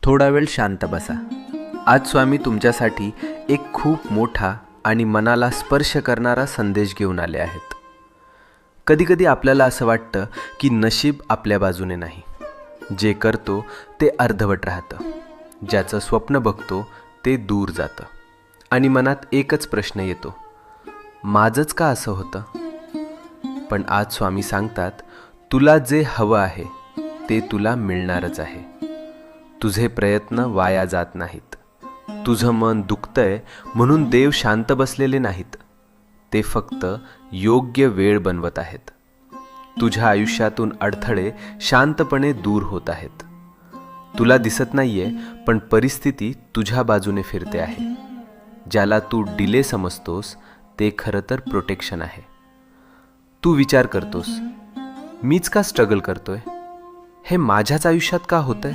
थोडा वेळ शांत बसा. आज स्वामी तुमच्यासाठी एक खूप मोठा आणि मनाला स्पर्श करणारा संदेश घेऊन आले आहेत. कधीकधी आपल्याला असं वाटतं की नशीब आपल्या बाजूने नाही. जे करतो ते अर्धवट राहतं, ज्याचं स्वप्न बघतो ते दूर जातं आणि मनात एकच प्रश्न येतो, माझंच का असं होतं? पण आज स्वामी सांगतात, तुला जे हवं आहे ते तुला मिळणारच आहे. तुझे प्रयत्न वाया जात नाहीत. तुझं मन दुखतंय म्हणून देव शांत बसलेले नाहीत. ते फक्त योग्य वेळ बनवत आहेत. तुझ्या आयुष्यातून अडथळे शांतपणे दूर होत आहेत. तुला दिसत नाहीये, पण परिस्थिती तुझ्या बाजूने फिरते आहे. ज्याला तू डिले समजतोस ते खरं तर प्रोटेक्शन आहे. तू विचार करतोस, मीच का स्ट्रगल करतोय? हे माझ्याच आयुष्यात का होतंय?